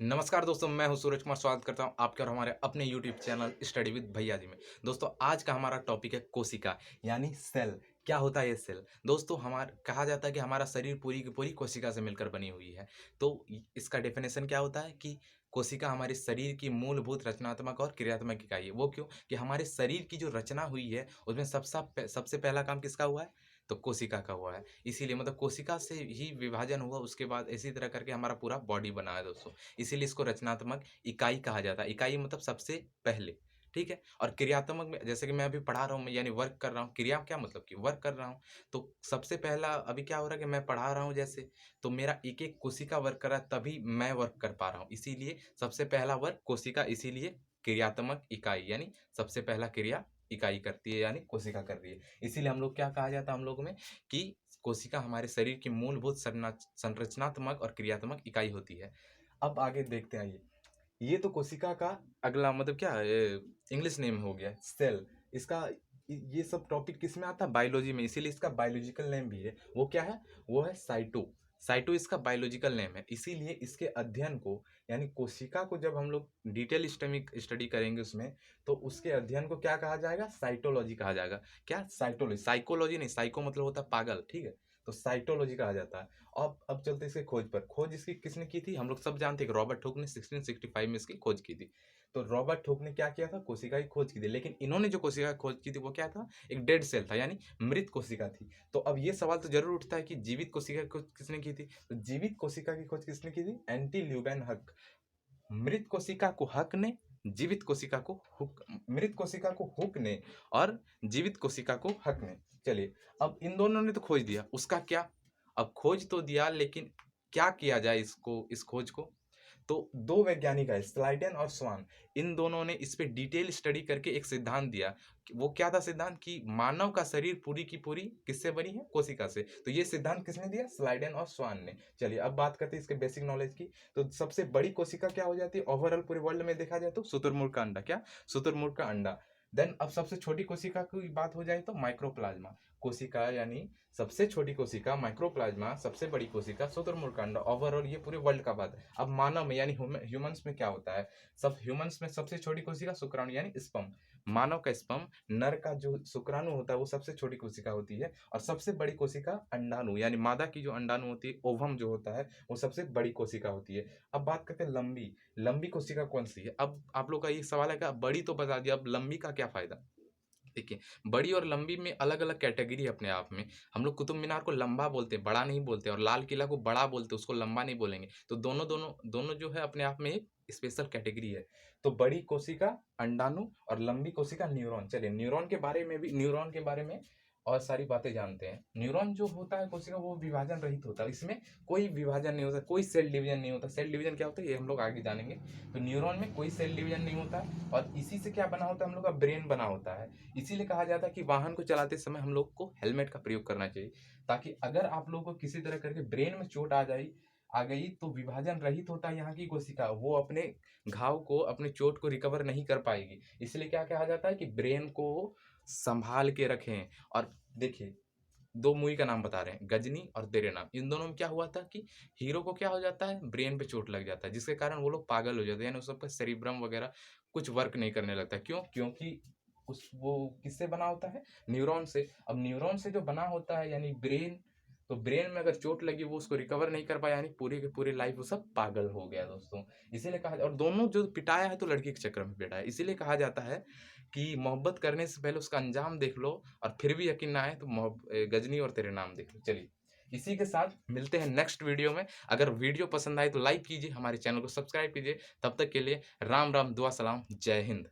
नमस्कार दोस्तों, मैं हूं सूरज कुमार। स्वागत करता हूं आपके और हमारे अपने यूट्यूब चैनल स्टडी विद भैया जी में। दोस्तों, आज का हमारा टॉपिक है कोशिका यानी सेल। क्या होता है ये सेल? दोस्तों, हमारा कहा जाता है कि हमारा शरीर पूरी की पूरी कोशिका से मिलकर बनी हुई है। तो इसका डेफिनेशन क्या होता है कि कोशिका हमारे शरीर की मूलभूत रचनात्मक और क्रियात्मक इकाई है। वो क्यों? कि हमारे शरीर की जो रचना हुई है उसमें सबसे पहला काम किसका हुआ है? तो कोशिका का हुआ है। इसीलिए मतलब कोशिका से ही विभाजन हुआ, उसके बाद इसी तरह करके हमारा पूरा बॉडी बना है दोस्तों। इसीलिए इसको रचनात्मक इकाई कहा जाता है। इकाई मतलब सबसे पहले, ठीक है? और क्रियात्मक में जैसे कि मैं अभी पढ़ा रहा हूँ, यानी वर्क कर रहा हूँ। क्रिया क्या मतलब कि वर्क कर रहा हूँ। तो सबसे पहला अभी क्या हो रहा है कि मैं पढ़ा रहा हूँ जैसे, तो मेरा एक-एक कोशिका वर्क कर रहा है, तभी मैं वर्क कर पा रहा हूँ। इसीलिए सबसे पहला वर्क कोशिका, इसीलिए क्रियात्मक इकाई यानी सबसे पहला क्रिया इकाई करती है, यानी कोशिका कर रही है। इसीलिए हम लोग क्या कहा जाता है हम लोग में कि कोशिका हमारे शरीर की मूलभूत संरचनात्मक और क्रियात्मक इकाई होती है। अब आगे देखते हैं आइए। ये तो कोशिका का अगला मतलब क्या इंग्लिश नेम हो गया सेल। इसका ये सब टॉपिक किस में आता है? बायोलॉजी में। इसीलिए इसका बायोलॉजिकल नेम भी है। वो क्या है? वो है साइटो। साइटो इसका बायोलॉजिकल नेम है। इसीलिए इसके अध्ययन को, यानी कोशिका को जब हम लोग डिटेल स्टडी करेंगे उसमें, तो उसके अध्ययन को क्या कहा जाएगा? साइटोलॉजी कहा जाएगा। क्या? साइटोलॉजी। साइकोलॉजी नहीं, साइको मतलब होता है पागल, ठीक है? तो साइटोलॉजी कहा जाता है। अब चलते हैं इसके खोज पर। खोज इसकी किसने की थी? हम लोग सब जानते हैं कि रॉबर्ट हुक ने 1665 में इसकी खोज की थी। तो रॉबर्ट हुक ने क्या किया था? कोशिका की खोज की थी। लेकिन इन्होंने जो कोशिका की खोज की थी वो क्या था? एक डेड सेल था, यानी मृत कोशिका थी। तो अब ये सवाल तो जरूर उठता है कि जीवित कोशिका की खोज किसने की थी? तो जीवित कोशिका की खोज किसने की थी? एंटी ल्यूबेन हक। मृत कोशिका को हक ने, जीवित कोशिका को हुक, मृत कोशिका को हुक ने और जीवित कोशिका को हक ने। चलिए, अब इन दोनों ने तो खोज दिया, उसका क्या? अब खोज तो दिया, लेकिन क्या किया जाए इस खोज को? तो दो वैज्ञानिक है, स्लाइडेन और स्वान। इन दोनों ने इस पे डिटेल स्टडी करके एक सिद्धांत दिया। वो क्या था सिद्धांत? कि मानव का शरीर पूरी की पूरी किससे बनी है? कोशिका से। तो ये सिद्धांत किसने दिया? स्लाइडेन और स्वान ने। चलिए, अब बात करते हैं इसके बेसिक नॉलेज की। तो सबसे बड़ी कोशिका क्या हो जाती है ओवरऑल पूरे वर्ल्ड में देखा जाए? तो शुतुरमुर्ग का अंडा। क्या? शुतुरमुर्ग का अंडा। देन अब सबसे छोटी कोशिका की बात हो जाए तो माइक्रोप्लाज्मा कोशिका, यानी सबसे छोटी कोशिका माइक्रोप्लाज्मा, सबसे बड़ी कोशिका शुतुरमुर्ग का अंडा। ओवरऑल ये पूरे वर्ल्ड का बात है। अब मानव में यानी ह्यूमंस में क्या होता है? सब ह्यूमंस में सबसे छोटी कोशिका शुक्राणु यानी स्पर्म। मानव का स्पर्म, नर का जो शुक्राणु होता है वो सबसे छोटी कोशिका होती है। और सबसे बड़ी कोशिका अंडाणु, यानी मादा की जो अंडाणु होती है, ओवम जो होता है, वो सबसे बड़ी कोशिका होती है। अब बात करते हैं लंबी। लंबी कोशिका कौन सी है? अब आप लोग का ये सवाल है कि बड़ी तो बता दिया, अब लंबी का क्या फायदा? देखिए, बड़ी और लंबी में अलग अलग कैटेगरी है अपने आप में। हम लोग कुतुब मीनार को लंबा बोलते हैं, बड़ा नहीं बोलते, और लाल किला को बड़ा बोलते हैं, उसको लंबा नहीं बोलेंगे। तो दोनों दोनों दोनों जो है अपने आप में एक स्पेशल कैटेगरी है। तो बड़ी कोशिका अंडाणु और लंबी कोशिका न्यूरॉन। चलिए, न्यूरॉन के बारे में और सारी बातें जानते हैं। न्यूरॉन जो होता है कोशिका, वो विभाजन रहित होता है। इसमें कोई विभाजन नहीं होता, कोई सेल डिवीजन नहीं होता। सेल डिवीजन क्या होता है ये हम लोग आगे जानेंगे। तो न्यूरॉन में कोई सेल डिवीजन नहीं होता, और इसी से क्या बना होता है? हम लोग का ब्रेन बना होता है। इसीलिए कहा जाता है कि वाहन को चलाते समय हम लोग को हेलमेट का प्रयोग करना चाहिए, ताकि अगर आप लोगों को किसी तरह करके ब्रेन में चोट आ गई तो विभाजन रहित होता है यहाँ की कोशिका, वो अपने घाव को, अपने चोट को रिकवर नहीं कर पाएगी। इसलिए क्या कहा जाता है कि ब्रेन को संभाल के रखें। और देखिए, दो मूवी का नाम बता रहे हैं, गजनी और तेरे नाम। इन दोनों में क्या हुआ था कि हीरो को क्या हो जाता है? ब्रेन पे चोट लग जाता है, जिसके कारण वो लोग पागल हो जाते हैं, यानी उस सबका सेरिब्रम वगैरह कुछ वर्क नहीं करने लगता। क्यों? क्योंकि उस वो किससे बना होता है? न्यूरॉन से। अब न्यूरॉन से जो बना होता है यानी ब्रेन, तो ब्रेन में अगर चोट लगी, वो उसको रिकवर नहीं कर पाया, यानी पूरी की पूरी लाइफ वो सब पागल हो गया दोस्तों। इसीलिए कहा, और दोनों जो पिटाया है तो लड़की के चक्कर में पिटाया है। इसीलिए कहा जाता है कि मोहब्बत करने से पहले उसका अंजाम देख लो, और फिर भी यकीन ना आए तो गजनी और तेरे नाम देख लो। चलिए, इसी के साथ मिलते हैं नेक्स्ट वीडियो में। अगर वीडियो पसंद आए तो लाइक कीजिए, हमारे चैनल को सब्सक्राइब कीजिए। तब तक के लिए राम राम, दुआ सलाम, जय हिंद।